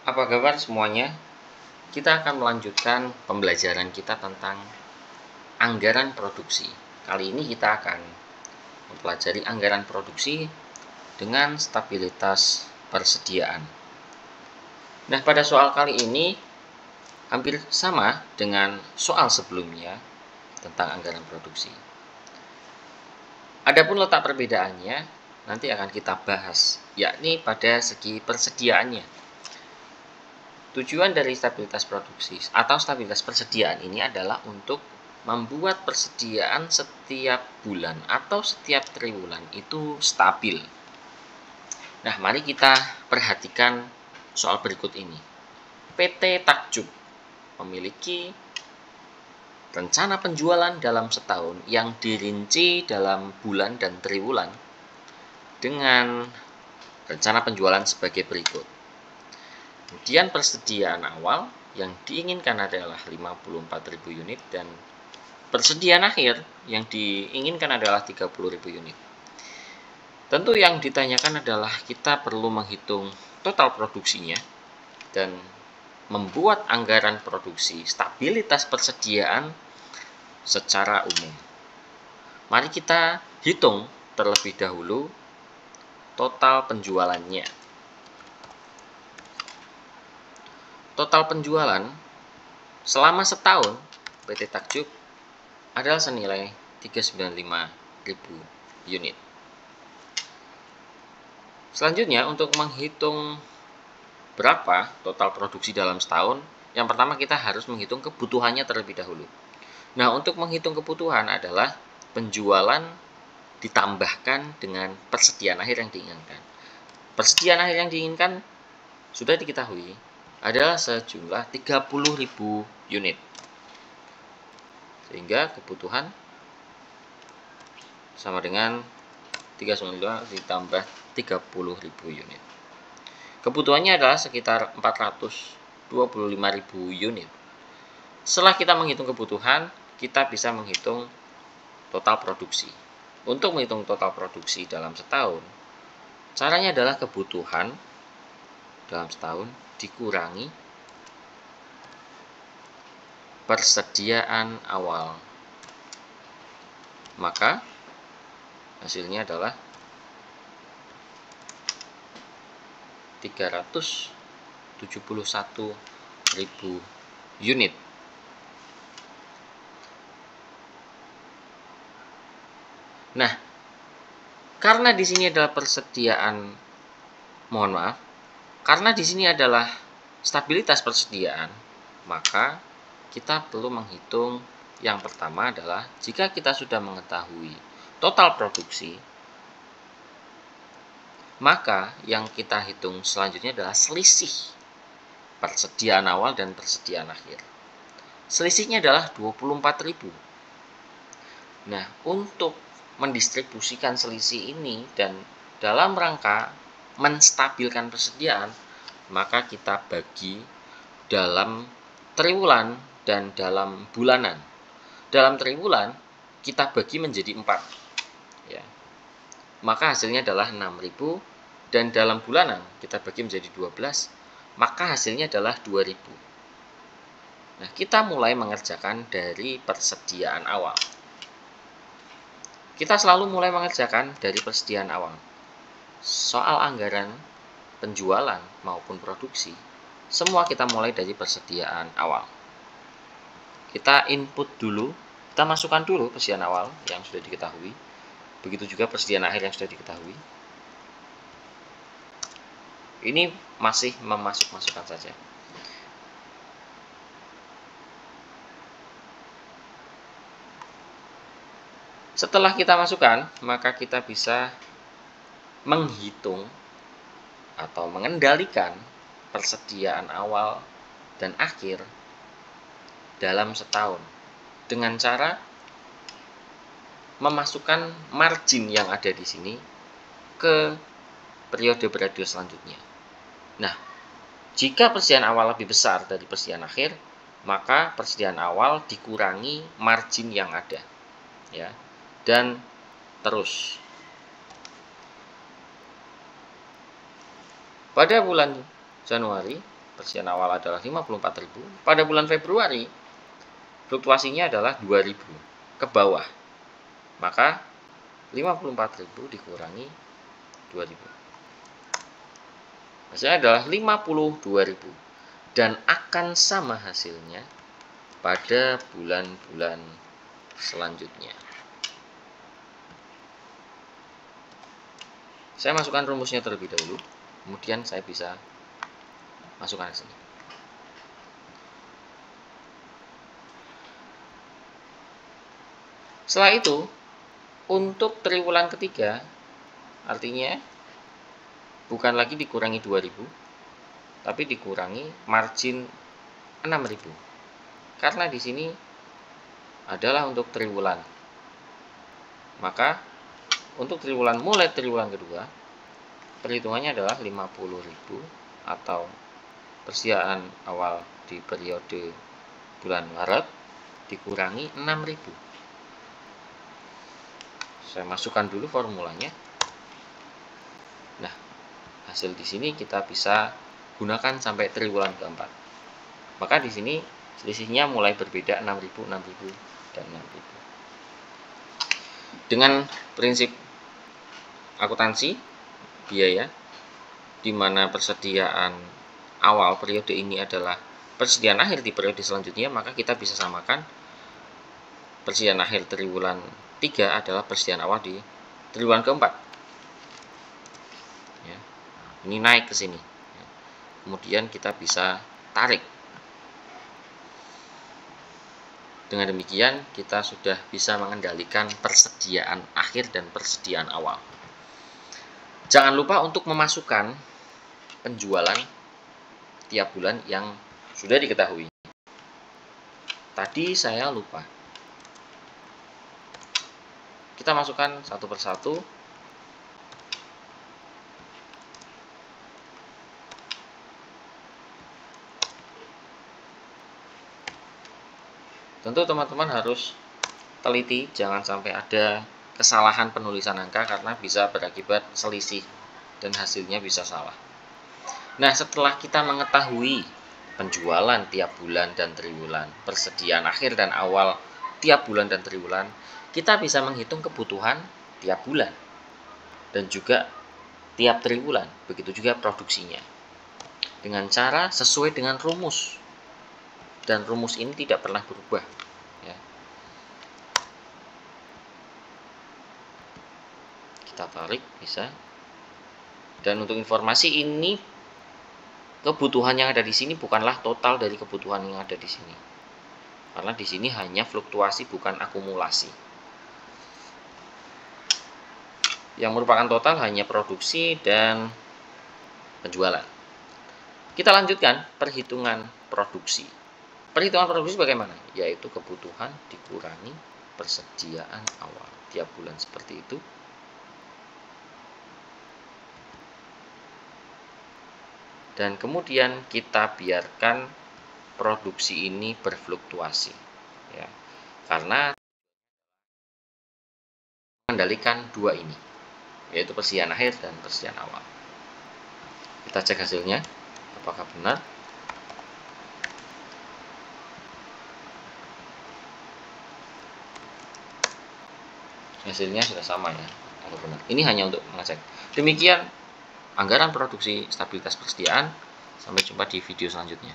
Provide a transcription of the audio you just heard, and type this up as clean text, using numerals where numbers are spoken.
Apa kabar semuanya? Kita akan melanjutkan pembelajaran kita tentang anggaran produksi. Kali ini kita akan mempelajari anggaran produksi dengan stabilitas persediaan. Nah, pada soal kali ini hampir sama dengan soal sebelumnya tentang anggaran produksi. Adapun letak perbedaannya nanti akan kita bahas, yakni pada segi persediaannya. Tujuan dari stabilitas produksi atau stabilitas persediaan ini adalah untuk membuat persediaan setiap bulan atau setiap triwulan itu stabil. Nah, mari kita perhatikan soal berikut ini. PT Takjub memiliki rencana penjualan dalam setahun yang dirinci dalam bulan dan triwulan dengan rencana penjualan sebagai berikut. Kemudian persediaan awal yang diinginkan adalah 54.000 unit dan persediaan akhir yang diinginkan adalah 30.000 unit. Tentu yang ditanyakan adalah kita perlu menghitung total produksinya dan membuat anggaran produksi stabilitas persediaan secara umum. Mari kita hitung terlebih dahulu total penjualannya. Total penjualan selama setahun PT Takjub adalah senilai 395.000 unit. Selanjutnya, untuk menghitung berapa total produksi dalam setahun, yang pertama kita harus menghitung kebutuhannya terlebih dahulu. Nah, untuk menghitung kebutuhan adalah penjualan ditambahkan dengan persediaan akhir yang diinginkan. Persediaan akhir yang diinginkan sudah diketahui adalah sejumlah 30.000 unit. Sehingga kebutuhan sama dengan 395 ditambah 30.000 unit. Kebutuhannya adalah sekitar 425.000 unit. Setelah kita menghitung kebutuhan, kita bisa menghitung total produksi. Untuk menghitung total produksi dalam setahun, caranya adalah kebutuhan dalam setahun dikurangi persediaan awal. Maka hasilnya adalah 371.000 unit. Nah, karena di sini adalah karena di sini adalah stabilitas persediaan, maka kita perlu menghitung yang pertama adalah jika kita sudah mengetahui total produksi, maka yang kita hitung selanjutnya adalah selisih persediaan awal dan persediaan akhir. Selisihnya adalah 24.000. Nah, untuk mendistribusikan selisih ini dan dalam rangka menstabilkan persediaan, maka kita bagi dalam triwulan dan dalam bulanan. Dalam triwulan kita bagi menjadi 4, ya. Maka hasilnya adalah 6.000, dan dalam bulanan kita bagi menjadi 12, maka hasilnya adalah 2.000. Nah, kita mulai mengerjakan dari persediaan awal. Kita selalu mulai mengerjakan dari persediaan awal. Soal anggaran penjualan maupun produksi, semua kita mulai dari persediaan awal. Kita input dulu, kita masukkan dulu persediaan awal yang sudah diketahui. Begitu juga persediaan akhir yang sudah diketahui. Ini masih memasukkan saja. Setelah kita masukkan, maka kita bisa menghitung atau mengendalikan persediaan awal dan akhir dalam setahun dengan cara memasukkan margin yang ada di sini ke periode selanjutnya. Nah, jika persediaan awal lebih besar dari persediaan akhir, maka persediaan awal dikurangi margin yang ada, ya, dan terus. Pada bulan Januari, persediaan awal adalah 54.000. Pada bulan Februari fluktuasinya adalah 2.000 ke bawah. Maka 54.000 dikurangi 2.000. Hasilnya adalah 52.000 dan akan sama hasilnya pada bulan-bulan selanjutnya. Saya masukkan rumusnya terlebih dahulu, kemudian saya bisa masukkan ke sini. Setelah itu, untuk triwulan ketiga, artinya bukan lagi dikurangi 2.000, tapi dikurangi margin 6.000. Karena di sini adalah untuk triwulan. Maka untuk triwulan mulai triwulan kedua, perhitungannya adalah 50.000 atau persediaan awal di periode bulan Maret dikurangi 6.000. Saya masukkan dulu formulanya. Nah, hasil di sini kita bisa gunakan sampai triwulan keempat. Maka di sini selisihnya mulai berbeda 6.000, 6.000, dan 6.000. Dengan prinsip akuntansi biaya, di mana persediaan awal periode ini adalah persediaan akhir di periode selanjutnya, maka kita bisa samakan persediaan akhir triwulan 3 adalah persediaan awal di triwulan keempat. Ya, ini naik ke sini. Kemudian kita bisa tarik. Dengan demikian kita sudah bisa mengendalikan persediaan akhir dan persediaan awal. Jangan lupa untuk memasukkan penjualan tiap bulan yang sudah diketahui. Tadi saya lupa. Kita masukkan satu persatu. Tentu teman-teman harus teliti, jangan sampai ada kesalahan penulisan angka karena bisa berakibat selisih dan hasilnya bisa salah. Nah, setelah kita mengetahui penjualan tiap bulan dan triwulan, persediaan akhir dan awal tiap bulan dan triwulan, kita bisa menghitung kebutuhan tiap bulan dan juga tiap triwulan, begitu juga produksinya, dengan cara sesuai dengan rumus, dan rumus ini tidak pernah berubah ya. Kita tarik bisa. Dan untuk informasi, ini kebutuhan yang ada di sini bukanlah total dari kebutuhan yang ada di sini, karena di sini hanya fluktuasi bukan akumulasi. Yang merupakan total hanya produksi dan penjualan. Kita lanjutkan perhitungan produksi. Perhitungan produksi bagaimana? Yaitu kebutuhan dikurangi persediaan awal tiap bulan, seperti itu. Dan kemudian kita biarkan produksi ini berfluktuasi ya, karena mengendalikan dua ini, yaitu persediaan akhir dan persediaan awal. Kita cek hasilnya apakah benar. Hasilnya sudah sama ya, kalau benar. Ini hanya untuk mengecek. Demikian anggaran produksi stabilitas persediaan. Sampai jumpa di video selanjutnya.